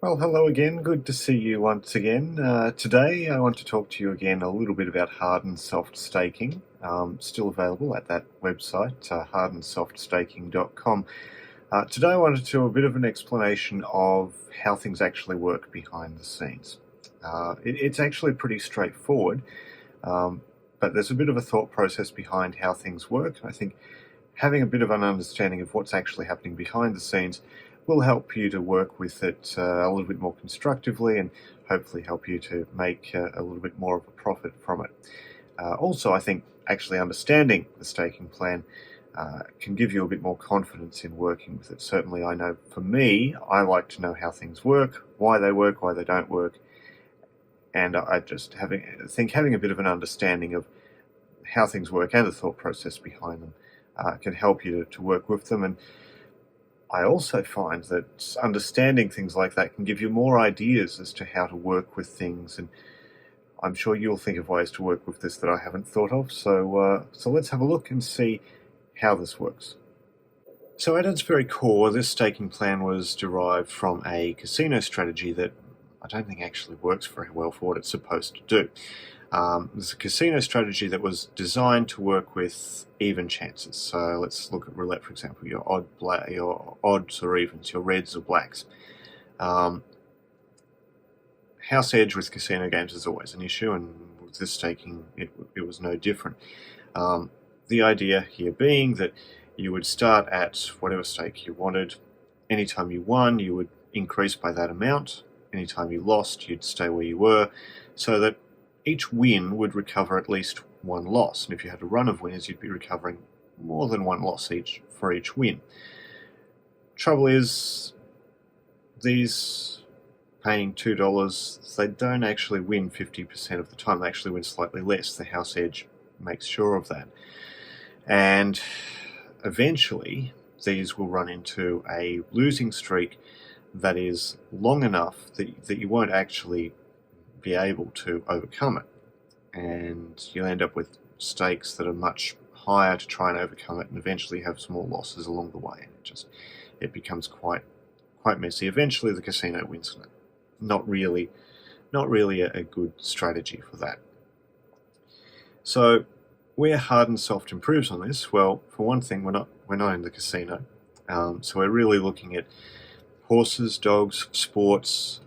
Well, hello again. Good to see you once again. Today, I want to talk to you again a little bit about hard and soft staking. Still available at that website, hardandsoftstaking.com. Today, I wanted to do a bit of an explanation of how things actually work behind the scenes. It's actually pretty straightforward, um, but there's a bit of a thought process behind how things work. I think having a bit of an understanding of what's actually happening behind the scenes will help you to work with it a little bit more constructively and hopefully help you to make a little bit more of a profit from it. Also, I think actually understanding the staking plan can give you a bit more confidence in working with it. Certainly, I know for me, I like to know how things work, why they don't work, and I just having a bit of an understanding of how things work and the thought process behind them can help you to work with them. And I also find that understanding things like that can give you more ideas as to how to work with things, and I'm sure you'll think of ways to work with this that I haven't thought of. So let's have a look and see how this works. So at its very core, this staking plan was derived from a casino strategy that I don't think actually works very well for what it's supposed to do. There's a casino strategy that was designed to work with even chances. So let's look at roulette, for example. Your odds or evens, your reds or blacks. House edge with casino games is always an issue, and with this staking, it was no different. The idea here being that you would start at whatever stake you wanted. Anytime you won, you would increase by that amount. Anytime you lost, you'd stay where you were, so that each win would recover at least one loss. And if you had a run of winners, you'd be recovering more than one loss for each win. Trouble is, these paying $2, they don't actually win 50% of the time. They actually win slightly less. The house edge makes sure of that. And eventually, these will run into a losing streak that is long enough that you won't actually be able to overcome it, and you'll end up with stakes that are much higher to try and overcome it, and eventually have small losses along the way, and it becomes quite messy. Eventually the casino wins it. Not really a good strategy for that. So where hard and soft improves on this, well, for one thing, we're not in the casino, so we're really looking at horses, dogs, sports,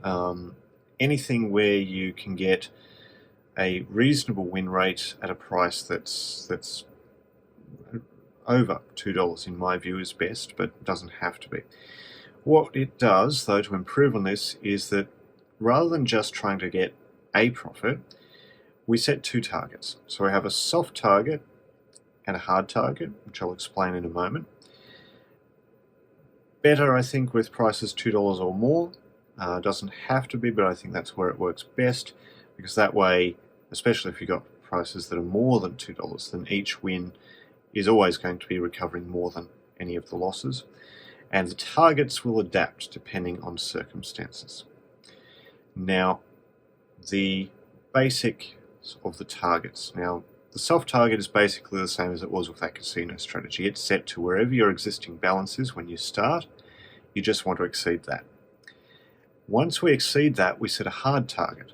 anything where you can get a reasonable win rate at a price that's over $2, in my view, is best, but doesn't have to be. What it does, though, to improve on this is that rather than just trying to get a profit, we set two targets. So we have a soft target and a hard target, which I'll explain in a moment. Better, I think, with prices $2 or more. Doesn't have to be, but I think that's where it works best, because that way, especially if you've got prices that are more than $2, then each win is always going to be recovering more than any of the losses. And the targets will adapt depending on circumstances. Now, the basic of the targets. Now, the soft target is basically the same as it was with that casino strategy. It's set to wherever your existing balance is when you start. You just want to exceed that. Once we exceed that, we set a hard target.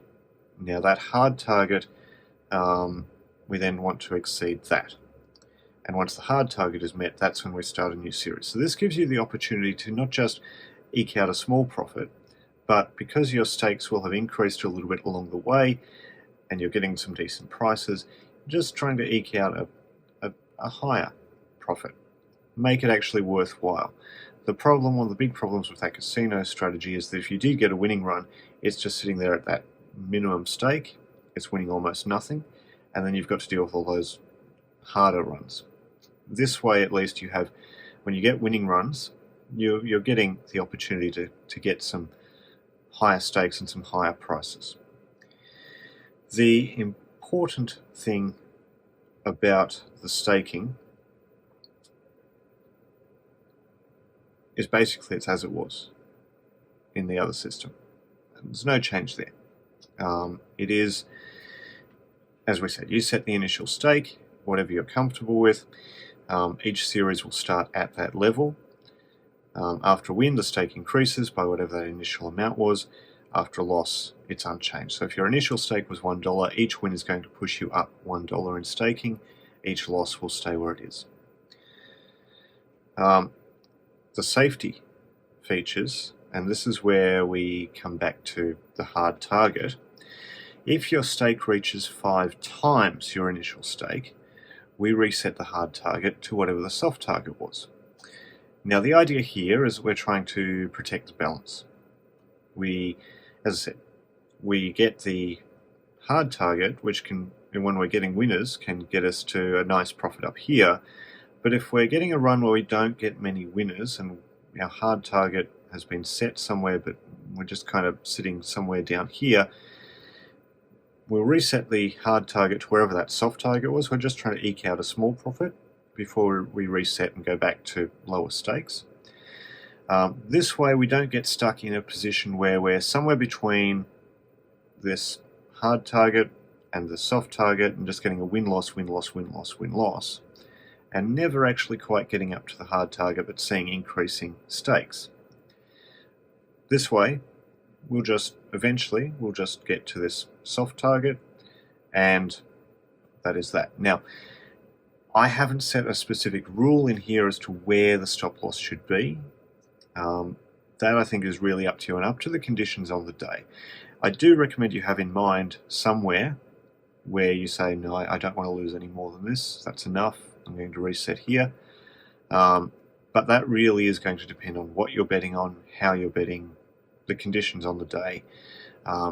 Now, that hard target, we then want to exceed that. And once the hard target is met, that's when we start a new series. So this gives you the opportunity to not just eke out a small profit, but because your stakes will have increased a little bit along the way, and you're getting some decent prices, you're just trying to eke out a higher profit. Make it actually worthwhile. One of the big problems with that casino strategy is that if you did get a winning run, it's just sitting there at that minimum stake, it's winning almost nothing, and then you've got to deal with all those harder runs. This way, at least, when you get winning runs, you're getting the opportunity to get some higher stakes and some higher prices. The important thing about the staking is basically it's as it was in the other system. There's no change there. It is, as we said, you set the initial stake, whatever you're comfortable with. Each series will start at that level. After a win, the stake increases by whatever that initial amount was. After a loss, it's unchanged. So if your initial stake was $1, each win is going to push you up $1 in staking. Each loss will stay where it is. The safety features, and this is where we come back to the hard target. If your stake reaches 5 times your initial stake, we reset the hard target to whatever the soft target was. Now the idea here is we're trying to protect the balance. As I said, we get the hard target, which can, when we're getting winners, can get us to a nice profit up here. But if we're getting a run where we don't get many winners and our hard target has been set somewhere, but we're just kind of sitting somewhere down here, we'll reset the hard target to wherever that soft target was. We're just trying to eke out a small profit before we reset and go back to lower stakes. This way we don't get stuck in a position where we're somewhere between this hard target and the soft target and just getting a win-loss, win-loss, win-loss, win-loss, and never actually quite getting up to the hard target but seeing increasing stakes. This way we'll just get to this soft target, and that is that. Now, I haven't set a specific rule in here as to where the stop loss should be. That I think is really up to you and up to the conditions on the day. I do recommend you have in mind somewhere where you say, no, I don't want to lose any more than this. That's enough. I'm going to reset here. But that really is going to depend on what you're betting on, how you're betting, the conditions on the day.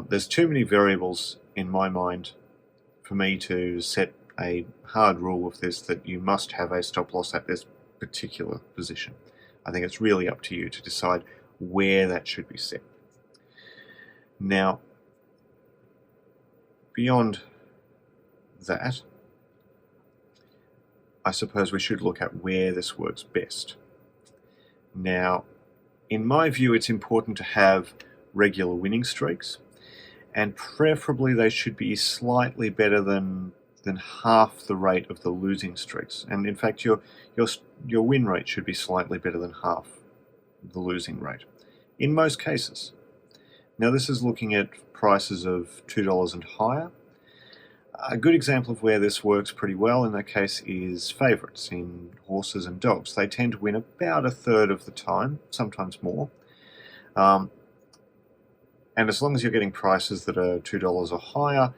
There's too many variables in my mind for me to set a hard rule of this, that you must have a stop loss at this particular position. I think it's really up to you to decide where that should be set. Now, beyond that, I suppose we should look at where this works best. Now, in my view, it's important to have regular winning streaks, and preferably they should be slightly better than half the rate of the losing streaks. And in fact, your win rate should be slightly better than half the losing rate in most cases. Now, this is looking at prices of $2 and higher. A good example of where this works pretty well in that case is favourites in horses and dogs. They tend to win about a third of the time, sometimes more. And as long as you're getting prices that are $2 or higher,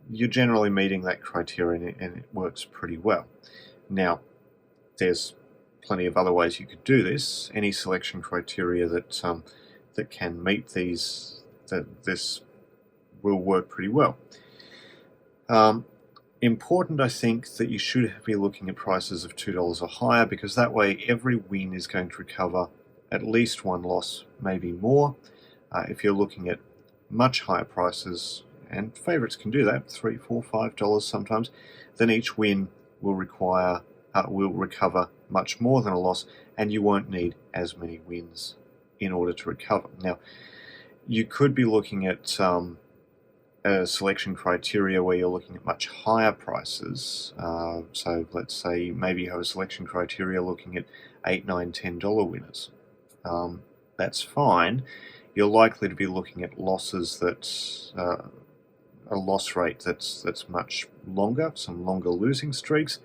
you're generally meeting that criteria, and it works pretty well. Now, there's plenty of other ways you could do this. Any selection criteria that can meet these, this will work pretty well. Important, I think, that you should be looking at prices of $2 or higher, because that way every win is going to recover at least one loss, maybe more. If you're looking at much higher prices, and favourites can do that, $3, $4, $5 sometimes, then each win will recover much more than a loss, and you won't need as many wins in order to recover. Now, you could be looking at a selection criteria where you're looking at much higher prices. So let's say maybe you have a selection criteria looking at $8, $9, $10 winners. That's fine. You're likely to be looking at losses that a loss rate that's much longer, some longer losing streaks.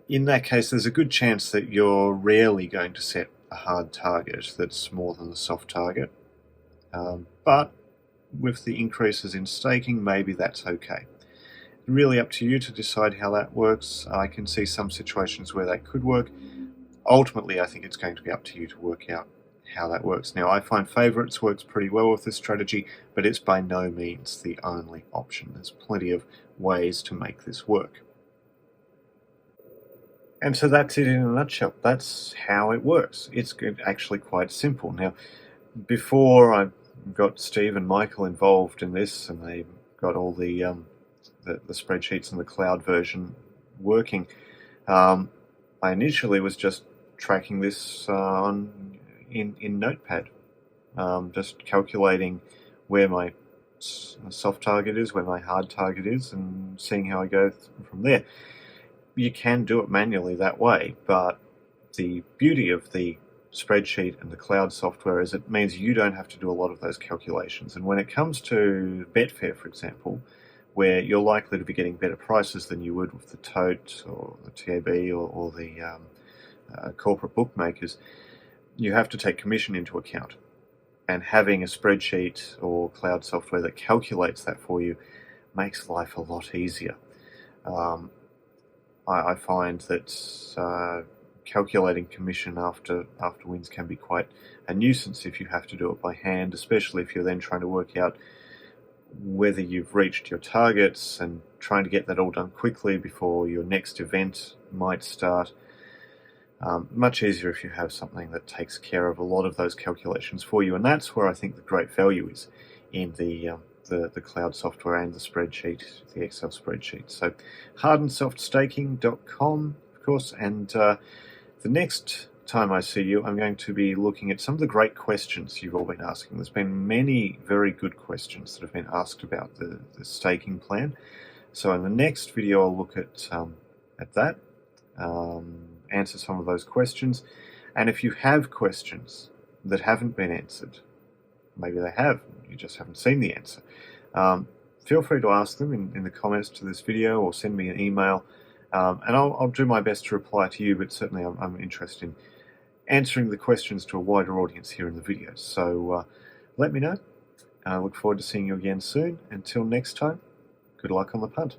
In that case, there's a good chance that you're rarely going to set a hard target that's more than the soft target. But with the increases in staking, maybe that's okay. Really up to you to decide how that works. I can see some situations where that could work. Ultimately, I think it's going to be up to you to work out how that works. Now, I find favourites works pretty well with this strategy, but it's by no means the only option. There's plenty of ways to make this work. And so that's it in a nutshell. That's how it works. It's actually quite simple. Now, before I got Steve and Michael involved in this, and they got all the spreadsheets and the cloud version working, I initially was just tracking this in Notepad, just calculating where my soft target is, where my hard target is, and seeing how I go from there. You can do it manually that way, but the beauty of the spreadsheet and the cloud software is it means you don't have to do a lot of those calculations. And when it comes to Betfair, for example, where you're likely to be getting better prices than you would with the tote or the TAB or the corporate bookmakers, you have to take commission into account. And having a spreadsheet or cloud software that calculates that for you makes life a lot easier. I find that calculating commission after wins can be quite a nuisance if you have to do it by hand, especially if you're then trying to work out whether you've reached your targets and trying to get that all done quickly before your next event might start. Much easier if you have something that takes care of a lot of those calculations for you, and that's where I think the great value is in the cloud software and the spreadsheet, the Excel spreadsheet. So hardandssoftstaking.com, of course, and the next time I see you, I'm going to be looking at some of the great questions you've all been asking. There's been many very good questions that have been asked about the staking plan. So in the next video, I'll look at that, answer some of those questions. And if you have questions that haven't been answered, maybe they have, you just haven't seen the answer, feel free to ask them in the comments to this video or send me an email, and I'll do my best to reply to you, but certainly I'm interested in answering the questions to a wider audience here in the videos. So let me know. I look forward to seeing you again soon. Until next time, good luck on the punt.